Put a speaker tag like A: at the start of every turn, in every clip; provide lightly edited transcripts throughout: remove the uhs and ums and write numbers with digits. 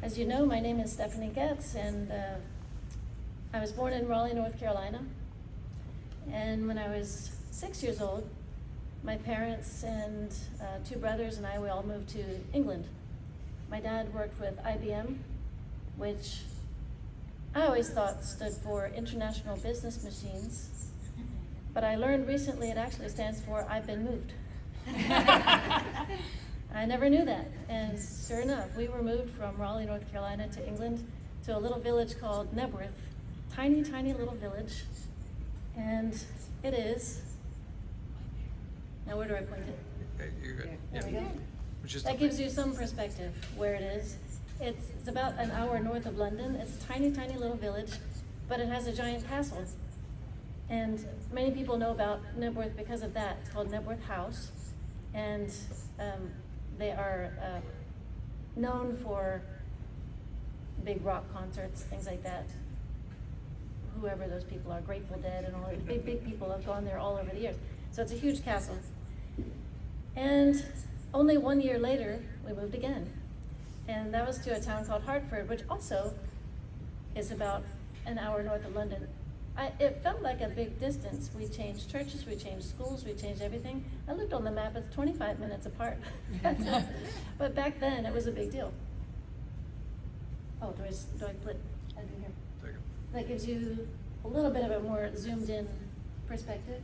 A: As you know, my name is Stephanie Getz, and I was born in Raleigh, North Carolina. And when I was 6 years old, my parents and two brothers and we all moved to England. My dad worked with IBM, which I always thought stood for International Business Machines, but I learned recently it actually stands for I've been moved. I never knew that, and sure enough, we were moved from Raleigh, North Carolina to England to a little village called Nebworth. Tiny, tiny little village, and it is, now where do I point it?
B: Okay, you're good.
A: There we go.
B: Just
A: That gives you some perspective where it is. It's about an hour north of London. It's a tiny, tiny little village, but it has a giant castle. And many people know about Nebworth because of that. It's called Nebworth House, and they are known for big rock concerts, things like that. Whoever those people are, Grateful Dead and all the big people have gone there all over the years. So it's a huge castle. And only 1 year later, we moved again. And that was to a town called Hartford, which also is about an hour north of London. It felt like a big distance. We changed churches, we changed schools, we changed everything. I looked on the map, it's 25 minutes apart. But back then, it was a big deal. Oh, do I put that in here?
B: There you go.
A: That gives you a little bit of a more zoomed in perspective.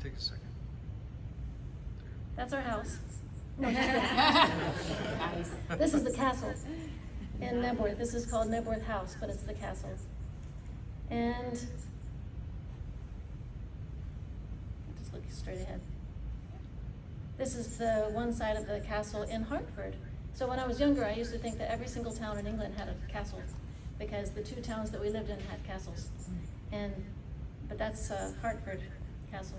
B: Take a second.
A: That's our house. No, just kidding. This is the castle in Nebworth. This is called Nebworth House, but it's the castle. And just look straight ahead. This is the one side of the castle in Hartford. So when I was younger, I used to think that every single town in England had a castle because the two towns that we lived in had castles. But that's Hartford Castle.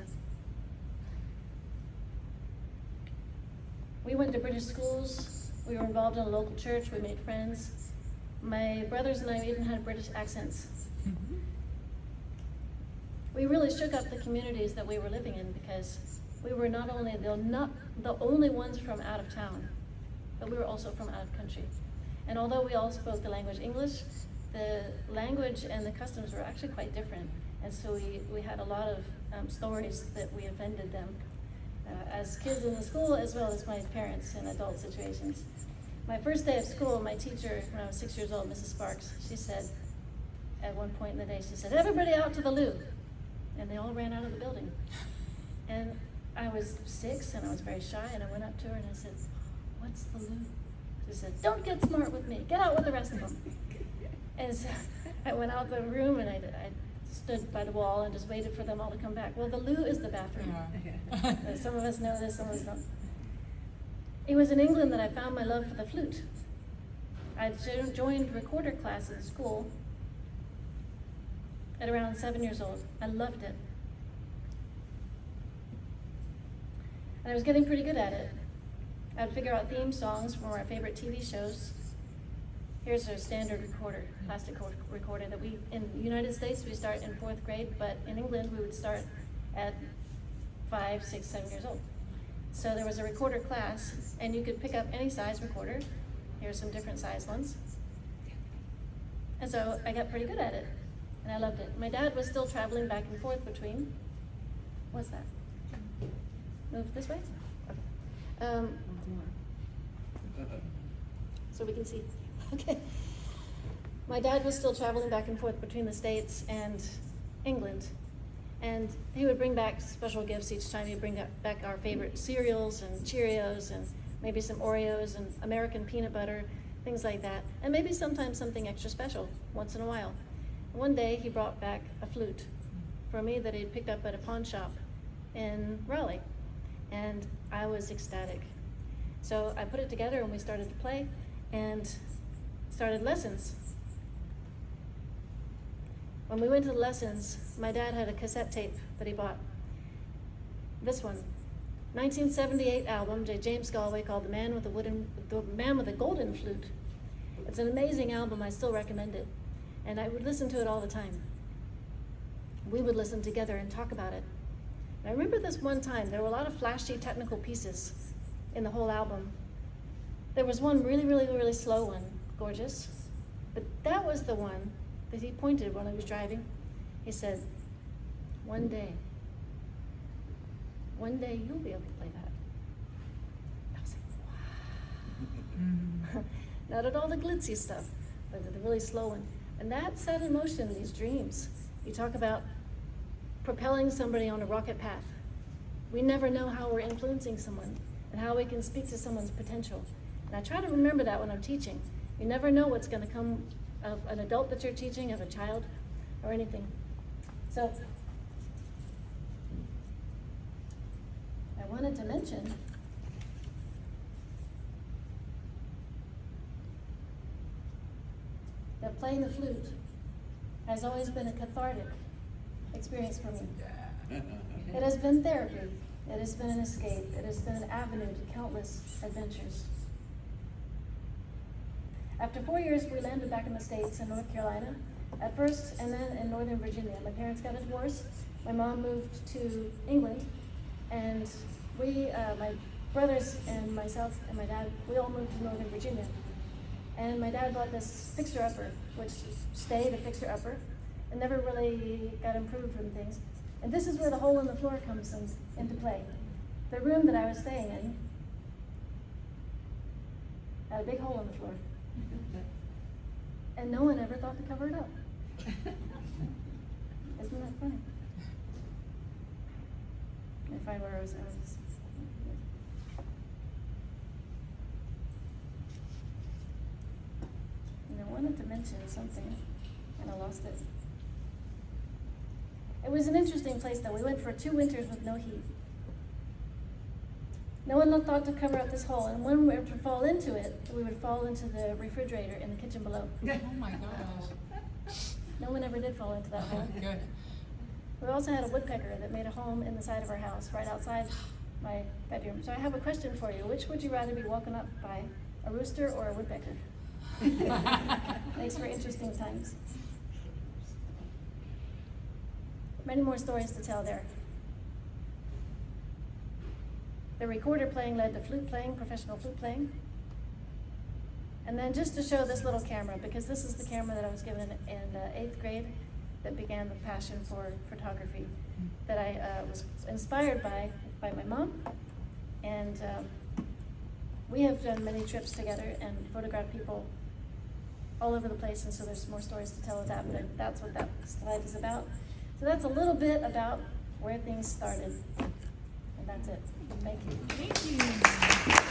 A: We went to British schools. We were involved in a local church. We made friends. My brothers and I even had British accents. We really shook up the communities that we were living in because we were not the only ones from out of town, but we were also from out of country. And although we all spoke the language English, the language and the customs were actually quite different. And so we had a lot of stories that we offended them as kids in the school, as well as my parents in adult situations. My first day of school, my teacher, when I was 6 years old, Mrs. Sparks, she said, at one point in the day, she said, "Everybody out to the loo." And they all ran out of the building. And I was 6 and I was very shy, and I went up to her and I said, "What's the loo?" She said, "Don't get smart with me, get out with the rest of them." And so I went out the room and I stood by the wall and just waited for them all to come back. Well, the loo is the bathroom. Some of us know this, some of us don't. It was in England that I found my love for the flute. I joined recorder class in school at around 7 years old. I loved it. And I was getting pretty good at it. I'd figure out theme songs from our favorite TV shows. Here's a standard recorder, plastic recorder that in the United States, we start in 4th grade, but in England, we would start at 5, 6, 7 years old. So there was a recorder class, and you could pick up any size recorder. Here's some different size ones. And so I got pretty good at it, and I loved it. My dad was still traveling back and forth between, what's that? Move this way? Okay. So we can see. Okay. My dad was still traveling back and forth between the States and England. And he would bring back special gifts each time. He'd bring back our favorite cereals and Cheerios and maybe some Oreos and American peanut butter, things like that. And maybe sometimes something extra special once in a while. One day he brought back a flute for me that he'd picked up at a pawn shop in Raleigh. And I was ecstatic. So I put it together and we started to play and started lessons. When we went to the lessons, my dad had a cassette tape that he bought. This one, 1978 album, James Galway, called The Man with the Golden Flute. It's an amazing album, I still recommend it. And I would listen to it all the time. We would listen together and talk about it. And I remember this one time, there were a lot of flashy technical pieces in the whole album. There was one really, really, really slow one, gorgeous. But that was the one that he pointed when I was driving. He said, one day you'll be able to play that. I was like, wow. Not at all the glitzy stuff, but the really slow one. And that set in motion these dreams. You talk about propelling somebody on a rocket path. We never know how we're influencing someone and how we can speak to someone's potential. And I try to remember that when I'm teaching. You never know what's going to come of an adult that you're teaching, of a child, or anything. So, I wanted to mention that playing the flute has always been a cathartic experience for me. It has been therapy. It has been an escape. It has been an avenue to countless adventures. After 4 years, we landed back in the States in North Carolina at first, and then in Northern Virginia. My parents got a divorce. My mom moved to England, and we, my brothers and myself and my dad, we all moved to Northern Virginia. And my dad bought this fixer-upper, which stayed a fixer-upper, and never really got improved from things. And this is where the hole in the floor comes into play. The room that I was staying in had a big hole in the floor. And no one ever thought to cover it up. Isn't that funny? Let me find where I was. And I wanted to mention something, and I lost it. It was an interesting place though. We went for 2 winters with no heat. No one thought to cover up this hole, and when we were to fall into it, we would fall into the refrigerator in the kitchen below.
C: Oh my gosh.
A: No one ever did fall into that hole.
C: Good.
A: We also had a woodpecker that made a home in the side of our house, right outside my bedroom. So I have a question for you. Which would you rather be woken up by, a rooster or a woodpecker? Makes for interesting times. Many more stories to tell there. The recorder playing led to flute playing, professional flute playing. And then just to show this little camera, because this is the camera that I was given in 8th grade that began the passion for photography, that I was inspired by my mom. And we have done many trips together and photographed people all over the place, and so there's more stories to tell of that, but that's what that slide is about. So that's a little bit about where things started. And that's it. Thank you.
C: Thank you.